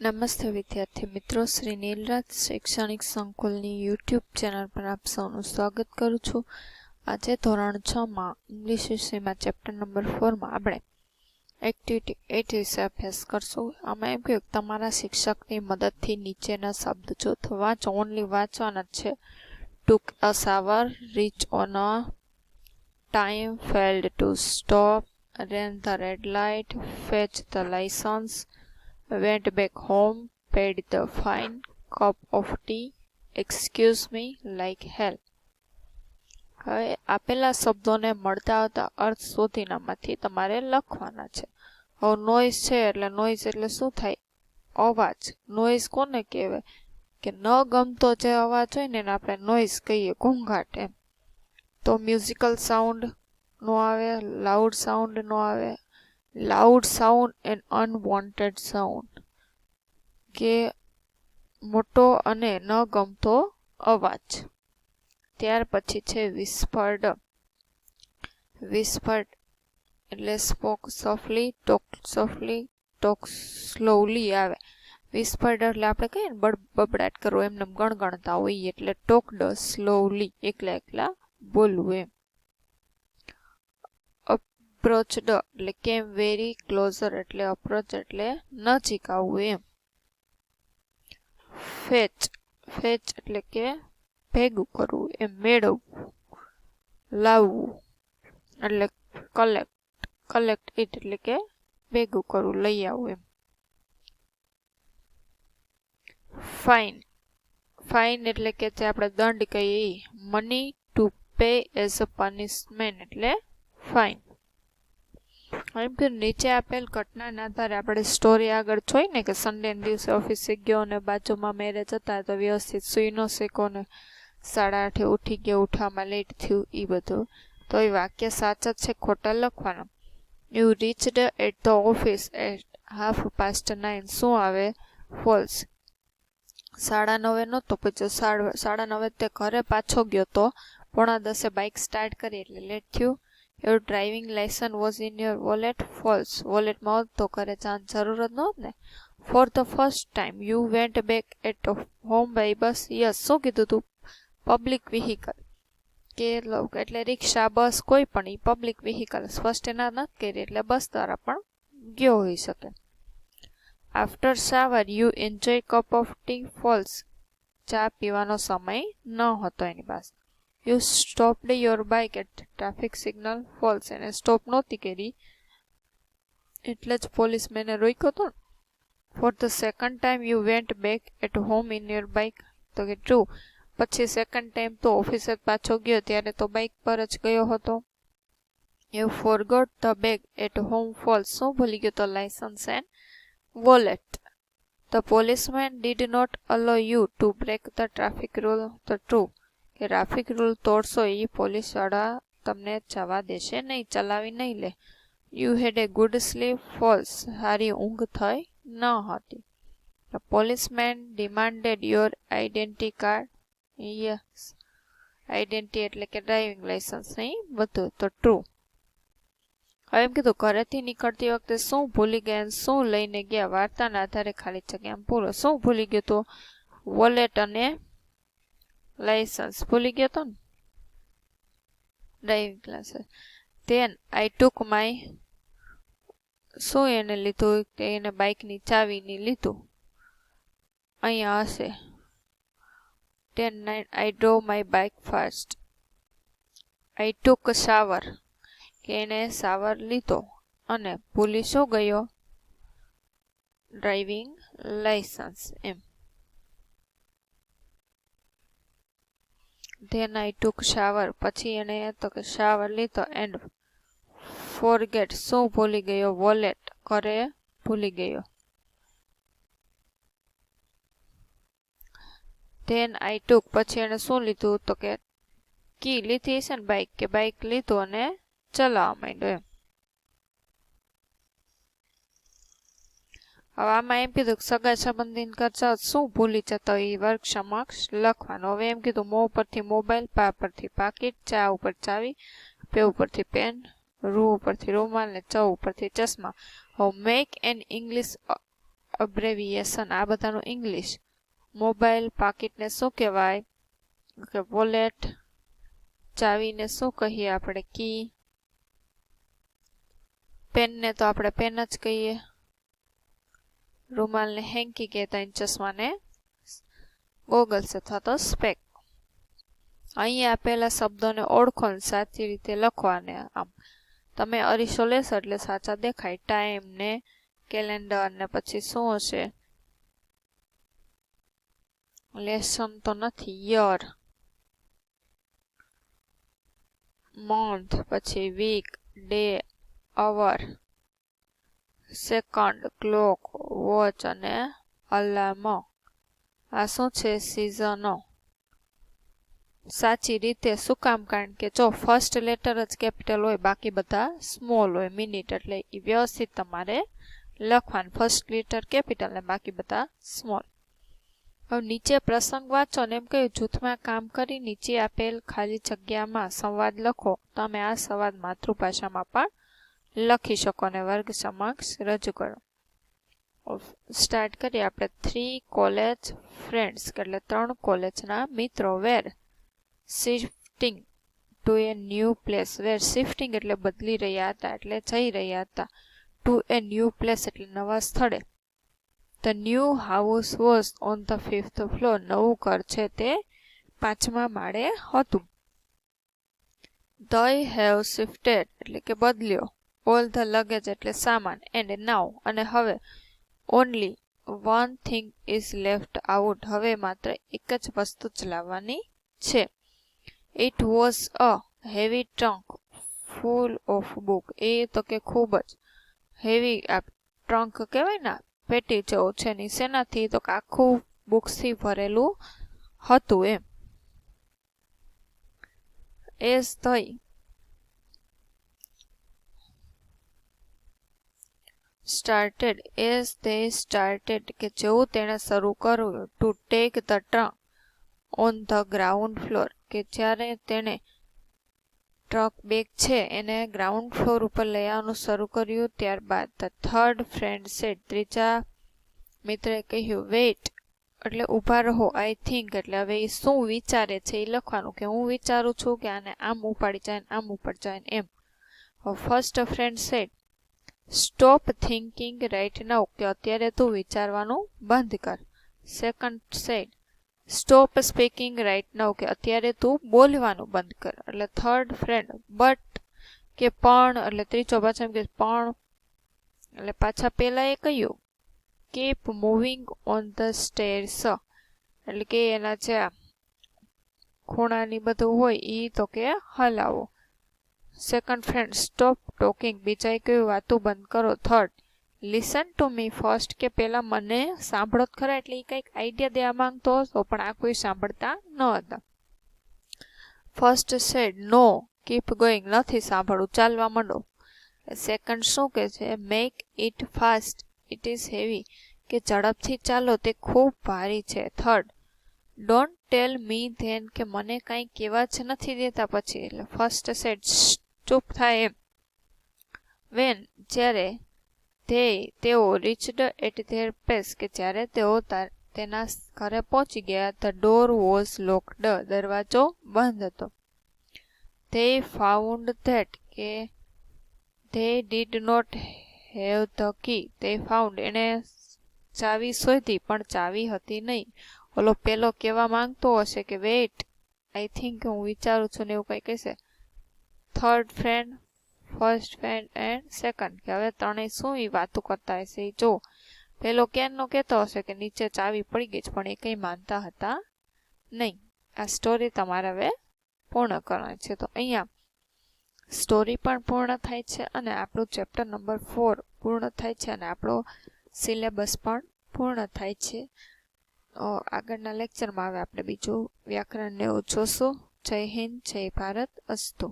નમસ્તે વિદ્યાર્થી મિત્રો, શ્રી નીલરાજ શૈક્ષણિક સંકુલની યુટ્યુબ ચેનલ પર આપ સૌનું સ્વાગત કરું છું. આજે ધોરણ 6માં ઇંગ્લિશ વિષયમાં ચેપ્ટર નંબર 4માં આપણે એક્ટિવિટી 8 વિશે અભ્યાસ કરશું. આમાં એમ કહ્યું તમારા શિક્ષકની મદદથી નીચેના શબ્દ જૂથ વાંચો. ઓનલી વાંચવાના જ છે. took a shower, reach on a time, failed to stop, ran the red light, fetch the license, went back home, paid the fine, cup of tea, excuse me, like hell. હવે આપેલા શબ્દોને મળતા આવતા અર્થ શોધીનામાંથી તમારે લખવાના છે. હવે નોઈઝ છે એટલે નોઈઝ એટલે શું થાય? અવાજ. નોઈઝ કોને કહેવાય? કે ન ગમતો જે અવાજ હોય ને એને આપણે નોઈઝ કહીએ, ઘોંઘાટ એમ. તો મ્યુઝિકલ સાઉન્ડ નો આવે, લાઉડ સાઉન્ડ નો આવે. Loud sound and unwanted sound કે મોટો અને ન ગમતો અવાજ. ત્યાર પછી છે વિસ્પર્ડ. વિસ્પર્ડ એટલે spoke softly, talk softly, talk slowly આવે. વિસ્પર્ડ એટલે આપણે કહીએ ને બબડાટ કરવો, એમને ગણગણતા હોઈએ એટલે ટોકડ સ્લોલી, એકલા એકલા બોલવું એમ. અપ્રોચડ એટલે કેમ વેરી ક્લોઝર એટલે અપ્રોચ એટલે નજીક આવવું એમ. ફેચ. ફેચ એટલે કે ભેગું કરવું એમ, મેળવવું, લાવવું એટલે કલેક્ટ. કલેક્ટ ઇટ એટલે કે ભેગું કરવું, લઈ આવવું એમ. ફાઇન. ફાઇન એટલે કે જે આપણે દંડ કહીએ, money to pay as a punishment એટલે ફાઇન. એમ કે નીચે આપેલ ઘટનાના આધારે આપણે સ્ટોરી આગળ જોઈ ને કે સન્ડે દિવસે ઓફિસે ગયો ને બાજુમાં મેરેજ હતા તો વ્યવસ્થિત સૂઈ ન શેકો ને 8:30 ઉઠી ગયો, ઉઠવામાં લેટ થયું, એ બધું. તો એ વાક્ય સાચા છે ખોટા લખવાના. You reached at the office at 9:30. શું આવે? ફોલ્સ. 9:30 નહોતો પછી 9:30 તે ઘરે પાછો ગયો તો 9:45 બાઇક સ્ટાર્ટ કરી એટલે લેટ થયું. Your driving licence was in your wallet. False. વોલેટમાં હોત તો ઘરે જવાની જરૂર જ નહોત ને. For the first time you went back at home by bus. Yes. શું કીધું તું? પબ્લિક વ્હીકલ કે એટલે રિક્ષા, બસ, કોઈ પણ એ પબ્લિક વ્હીકલ. ફર્સ્ટ એના નથી કરી એટલે બસ દ્વારા પણ ગયો હોઈ શકે. After shower you enjoy cup of tea. False. ચા પીવાનો સમય ન હતો એની પાસે. You stopped your bike at traffic signal. False. એને સ્ટોપ નહોતી કરી એટલે જ પોલીસમેને રોક્યો હતો. For the second time you went back at home in your bike. તો કે ટ્રુ. પછી સેકન્ડ ટાઈમ તો ઓફિસે પાછો ગયો ત્યારે તો બાઇક પર જ ગયો હતો. You forgot the bag at home. False. શું ભૂલી ગયો તો? Licence and wallet. The policeman did not allow you to break the traffic rule. The true. કે ટ્રાફિક રૂલ તોડશો એ પોલીસવાળા તમને જવા દેશે નહીં, ચલાવી નહીં લે. You had a good sleep. False. સારી ઊંઘ થઈ ન હતી. The policeman demanded your identity card. Yes. Identity એટલે કે ડ્રાઇવિંગ લાયસન્સ નહીં બધું. તો ટ્રુ. હવે એમ કીધું ઘરેથી નીકળતી વખતે શું ભૂલી ગયા અને શું લઈને ગયા? વાર્તાના આધારે ખાલી જગ્યા પૂરો. શું ભૂલી ગયો તો? વોલેટ અને લાયસન્સ ભૂલી ગયો તો ને, driving licence. Than I took my. શું એને લીધું? કે એને બાઇકની ચાવીની લીધું. અહીંયા હશે. 10:09 I drove my bike fast. I took shower કે એને શાવર લીધો અને ભૂલી શું ગયો? ડ્રાઇવિંગ લાયસન્સ એમ. ધેન આઈ ટુક શાવર પછી એને તો કે શાવર લીધો એન્ડ ફોરગેટ શું ભૂલી ગયો? વોલેટ ઘરે ભૂલી ગયો. ધેન આઈ ટુક પછી એને શું લીધું? તો કે કી લીધી છે ને બાઇક, કે બાઇક લીધું અને ચલાવવા માંડ્યો એમ. હવે આમાં એમ કીધું સગા સંબંધી કરતા શું ભૂલી જતા એ વર્ગ સમક્ષ લખવાનું. હવે એમ કીધું મો ઉપરથી મોબાઈલ, પા પરથી પાકીટ, ચા ઉપર ચાવી, પે ઉપરથી પેન, રૂ ઉપરથી રૂમાલ ને ચ ઉપરથી ચશ્મા. હવે મેક એન ઇંગ્લિશ અબ્રેવિએશન, આ બધાનું ઇંગ્લિશ. મોબાઈલ પાકીટને શું કહેવાય? કે વોલેટ. ચાવીને શું કહીએ આપણે? કી. પેનને તો આપણે પેન જ કહીએ. રૂમાલને હેન્કી કહેતા, ચશ્માને ગોગલ્સ અથવા તો સ્પેક. અહીં આપેલા શબ્દોને ઓળખો ને સાચી રીતે લખવાને. આમ તમે અરીસો લેશો એટલે સાચા દેખાય. ટાઈમ ને કેલેન્ડર ને પછી શું હશે? લેસન તો નથી. યર, મંથ, પછી વીક, ડે, અવર, સેકન્ડ, ક્લોક, વોચ અને અલાર્મ. આ શું છે? સિઝનો. સાચી રીતે શું કામ? કારણ કે જો ફર્સ્ટ લેટર જ કેપિટલ હોય, બાકી બધા સ્મોલ હોય. મિનિટ એટલે વ્યવસ્થિત તમારે લખવાનું. ફર્સ્ટ લેટર કેપિટલ ને બાકી બધા સ્મોલ. હવે નીચે પ્રસંગ વાંચો ને એમ કહ્યું જૂથમાં કામ કરી નીચે આપેલ ખાલી જગ્યામાં સંવાદ લખો. તમે આ સંવાદ માતૃભાષામાં પણ લખી શકો અને વર્ગ સમક્ષ રજૂ કરો. સ્ટાર્ટ કરીએ આપણે. 3 કોલેજ ફ્રેન્ડ્સ એટલે 3 કોલેજના મિત્રો. વેર શિફ્ટિંગ ટુ એ ન્યૂ પ્લેસ. વેર શિફ્ટિંગ એટલે બદલી રહ્યા હતા, એટલે જઈ રહ્યા હતા. ટુ એ ન્યૂ પ્લેસ એટલે નવા સ્થળે. The new house was on the 5th floor. નવું ઘર છે તે 5મા માળે હતું. They have shifted એટલે કે બદલ્યો. ઓલ ધ લગેજ એટલે સામાન. એન્ડ નાઉ અને હવે. Only one thing is left out. હવે માત્ર એક જ વસ્તુ જ લાવવાની છે. It was a heavy trunk full of book. એ તો કે ખૂબ જ હેવી. આ ટ્રંક કહેવાય ને, પેટી જેવું છે. ની શેનાથી? તો કે આખું બુક્સથી ભરેલું હતું એમ. As they started કે જેવું તેણે શરૂ કર્યું. To take the trunk on the ground floor કે જ્યારે તેણે ટ્રક બેગ છે એને ગ્રાઉન્ડ ફ્લોર ઉપર લઈ આવવાનું શરૂ કર્યું. ત્યારબાદ ધ થર્ડ ફ્રેન્ડ સેડ ત્રીજા મિત્રએ કહ્યું વેઇટ એટલે ઊભા રહો. આઈ થિંક એટલે હવે એ શું વિચારે છે એ લખવાનું. કે હું વિચારું છું કે આને આમ ઉપાડી જાય આમ ઉપાડી જાય એમ. First friend said stop thinking right now કે અત્યારે તું વિચારવાનું બંધ કર. Second said stop speaking right now કે અત્યારે તું બોલવાનું બંધ કર. એટલે થર્ડ ફ્રેન્ડ બટ કે પણ એટલે ત્રીજો પાછા એમ કે પણ એટલે પાછા પેલા એ કહ્યું keep moving on the stairs એટલે કે એના જે ખૂણાની બધું હોય એ તો કે હલાવો. સેકન્ડ ફ્રેન્ડ સ્ટોપ ટોકિંગ બીજાએ કહ્યું વાતું બંધ કરો. Third listen to me first કે પેલા મને સાંભળો જ ખરા. એટલે એ કંઈક આઈડિયા દેવા માંગતો હતો પણ આ કોઈ સાંભળતા ન હતા. First said no keep going નથી સાંભળવું, ચાલવા માંડો. સેકન્ડ શું કે છે? Make it fast it is heavy કે ઝડપથી ચાલો તે ખૂબ ભારી છે. Third don't tell me then કે મને કાંઈ કહેવા જ નથી દેતા પછી. એટલે ફર્સ્ટ સેડ ચૂપ થાય એમ. વેન જ્યારે તેઓ રીચડ એટ ધેર પ્લેસ કે જ્યારે તેઓ તેના ઘરે પહોંચી ગયા. ધ ડોર વોઝ લોકડ દરવાજો બંધ હતો. ધે ફાઉન્ડ ધેટ કે they did not have the key. They found એણે ચાવી શોધી પણ ચાવી હતી નહીં. ઓલો પેલો કહેવા માંગતો હશે કે વેઇટ આઈ થિંક હું વિચારું છું ને એવું કંઈ કહેશે. Third friend first friend and second કે હવે ત્રણેય શું એ વાતો કરતા હશે એ જો. પેલો ક્યારનો કહેતો હશે કે નીચે ચાવી પડી ગઈ છે પણ એ કંઈ માનતા હતા નહીં. આ સ્ટોરી તમારે હવે પૂર્ણ કરવાની છે. તો અહીંયા સ્ટોરી પણ પૂર્ણ થાય છે અને આપણું ચેપ્ટર નંબર 4 પૂર્ણ થાય છે અને આપણો સિલેબસ પણ પૂર્ણ થાય છે. આગળના લેક્ચરમાં હવે આપણે બીજું વ્યાકરણ ને એવું જોશું. જય હિન્દ, જય ભારત, અસ્તુ.